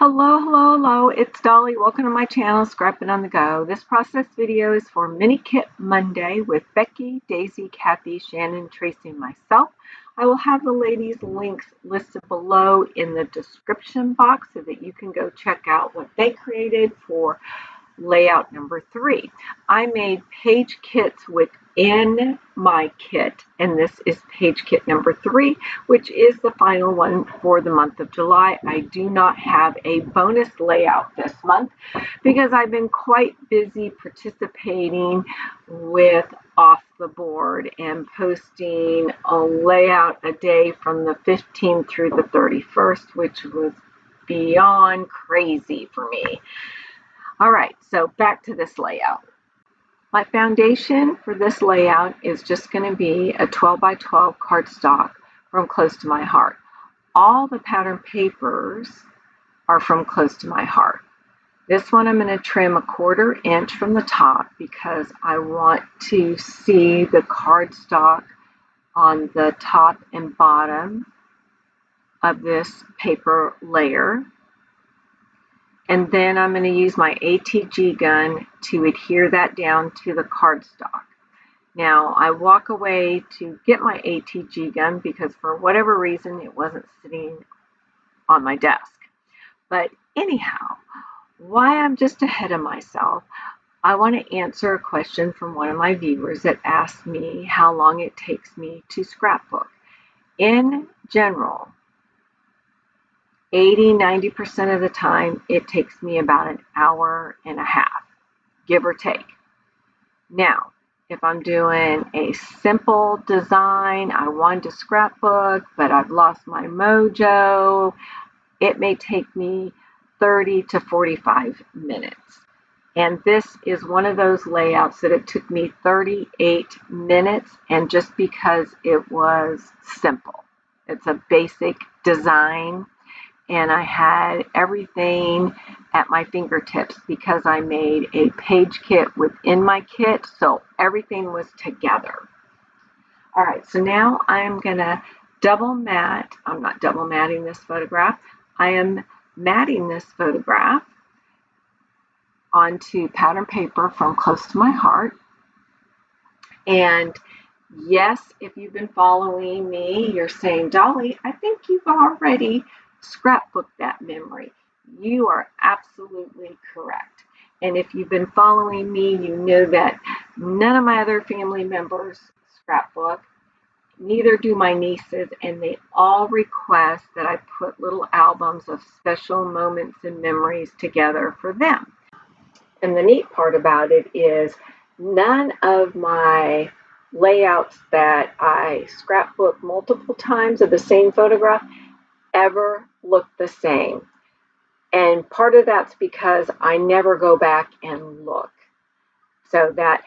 Hello, it's Dolly. Welcome to my channel, Scrapping on the Go. This process video is for Mini Kit Monday with Becky, Daisy, Kathy, Shannon, Traci, and myself. I will have the ladies' links listed below in the description box so that you can go check out what they created for layout number 3. I made page kits within my kit, and this is page kit number 3, which is the final one for the month of July. I do not have a bonus layout this month because I've been quite busy participating with Off the Board and posting a layout a day from the 15th through the 31st, which was beyond crazy for me. All right, so back to this layout. My foundation for this layout is just going to be a 12 by 12 cardstock from Close to My Heart. All the pattern papers are from Close to My Heart. This one I'm going to trim 1/4 inch from the top because I want to see the cardstock on the top and bottom of this paper layer. And then I'm going to use my ATG gun to adhere that down to the cardstock. Now, I walk away to get my ATG gun because for whatever reason it wasn't sitting on my desk. But anyhow, why I'm just ahead of myself, I want to answer a question from one of my viewers that asked me how long it takes me to scrapbook. In general, 80–90% of the time, it takes me about an hour and a half, give or take. Now, if I'm doing a simple design, I want to scrapbook, but I've lost my mojo, it may take me 30 to 45 minutes. And this is one of those layouts that it took me 38 minutes, and just because it was simple. It's a basic design. And I had everything at my fingertips because I made a page kit within my kit, so everything was together. All right, so now I'm gonna double mat. I'm not double matting this photograph. I am matting this photograph onto pattern paper from Close to My Heart. And yes, if you've been following me, you're saying, Dolly, I think you've already scrapbook that memory. You are absolutely correct. And if you've been following me, you know that none of my other family members scrapbook, neither do my nieces, and they all request that I put little albums of special moments and memories together for them. And the neat part about it is none of my layouts that I scrapbook multiple times of the same photograph ever look the same. And part of that's because I never go back and look. So that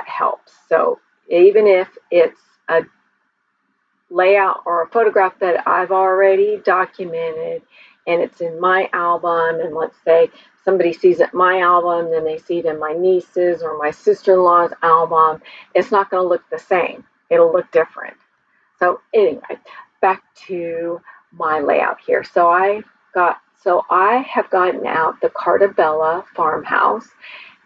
helps. So even if it's a layout or a photograph that I've already documented and it's in my album, and let's say somebody sees it in my album, then they see it in my niece's or my sister-in-law's album, it's not going to look the same. It'll look different. So anyway, back to my layout here. So I have gotten out the Cartabella farmhouse,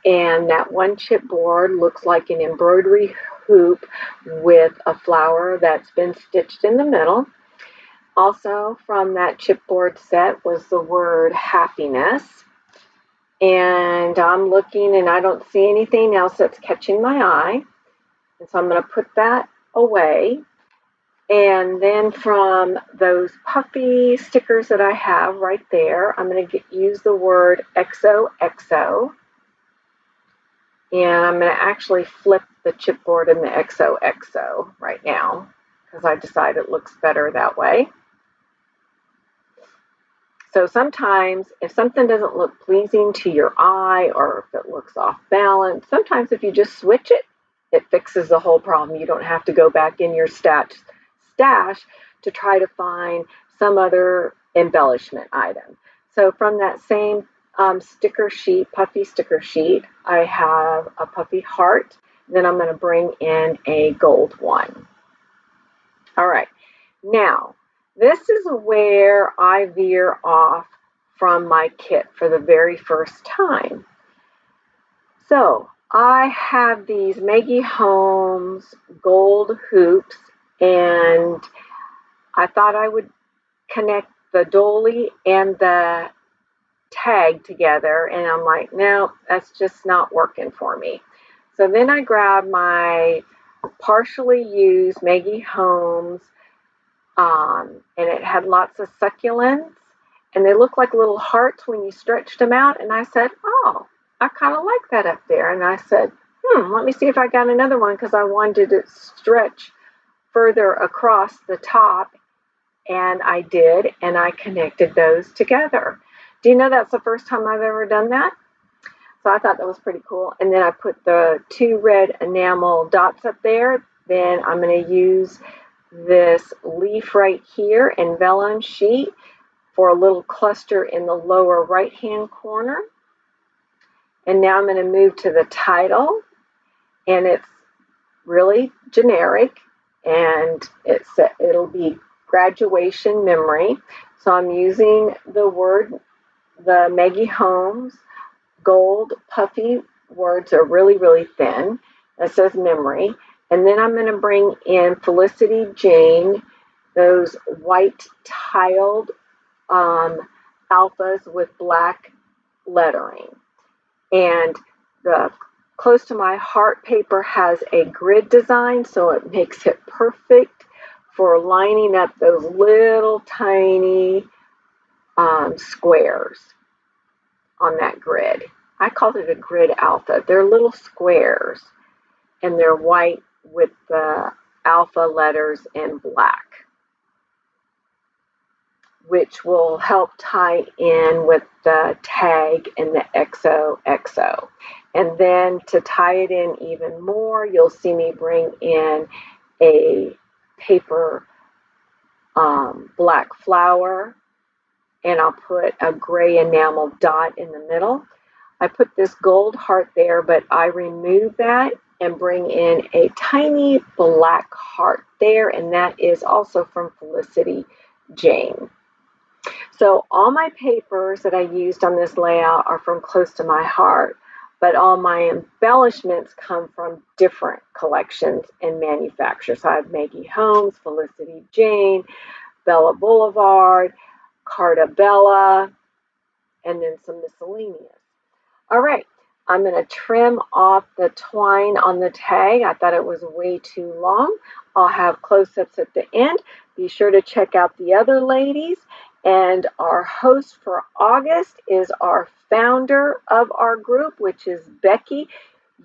and that one chipboard looks like an embroidery hoop with a flower that's been stitched in the middle. Also from that chipboard set was the word happiness. And I'm looking and I don't see anything else that's catching my eye. And so I'm going to put that away. And then from those puffy stickers that I have right there, I'm going to use the word XOXO. And I'm going to actually flip the chipboard in the XOXO right now because I decided it looks better that way. So sometimes if something doesn't look pleasing to your eye or if it looks off balance, sometimes if you just switch it, it fixes the whole problem. You don't have to go back in your stash to try to find some other embellishment item. So from that same sticker sheet, puffy sticker sheet, I have a puffy heart. Then I'm going to bring in a gold one. All right. Now, this is where I veer off from my kit for the very first time. So I have these Maggie Holmes gold hoops, and I thought I would connect the dolly and the tag together, and I'm like, no, that's just not working for me. So then I grabbed my partially used Maggie Holmes, and it had lots of succulents, and they look like little hearts when you stretched them out. And I said, oh, I kind of like that up there. And I said, let me see if I got another one, because I wanted it to stretch further across the top. And I did, and I connected those together. Do you know that's the first time I've ever done that? So I thought that was pretty cool. And then I put the 2 red enamel dots up there. Then I'm going to use this leaf right here in vellum sheet for a little cluster in the lower right hand corner. And now I'm going to move to the title, and it's really generic, and it'll be graduation memory. So I'm using the Maggie Holmes gold puffy words are really, really thin. That says memory. And then I'm going to bring in Felicity Jane, those white tiled alphas with black lettering. And the Close to My Heart paper has a grid design, so it makes it perfect for lining up those little tiny squares on that grid. I called it a grid alpha. They're little squares, and they're white with the alpha letters in black, which will help tie in with the tag and the XOXO. And then to tie it in even more, you'll see me bring in a paper black flower, and I'll put a gray enamel dot in the middle. I put this gold heart there, but I remove that and bring in a tiny black heart there, and that is also from Felicity Jane. So all my papers that I used on this layout are from Close to My Heart, but all my embellishments come from different collections and manufacturers. So I have Maggie Holmes, Felicity Jane, Bella Boulevard, Carta Bella, and then some miscellaneous. All right, I'm going to trim off the twine on the tag. I thought it was way too long. I'll have close-ups at the end. Be sure to check out the other ladies. And our host for August is our founder of our group, which is Becky.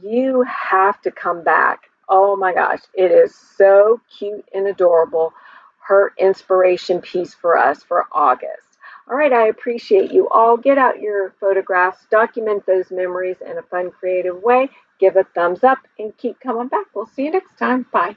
You have to come back. Oh my gosh, it is so cute and adorable. Her inspiration piece for us for August. All right, I appreciate you all. Get out your photographs, document those memories in a fun, creative way. Give a thumbs up and keep coming back. We'll see you next time. Bye.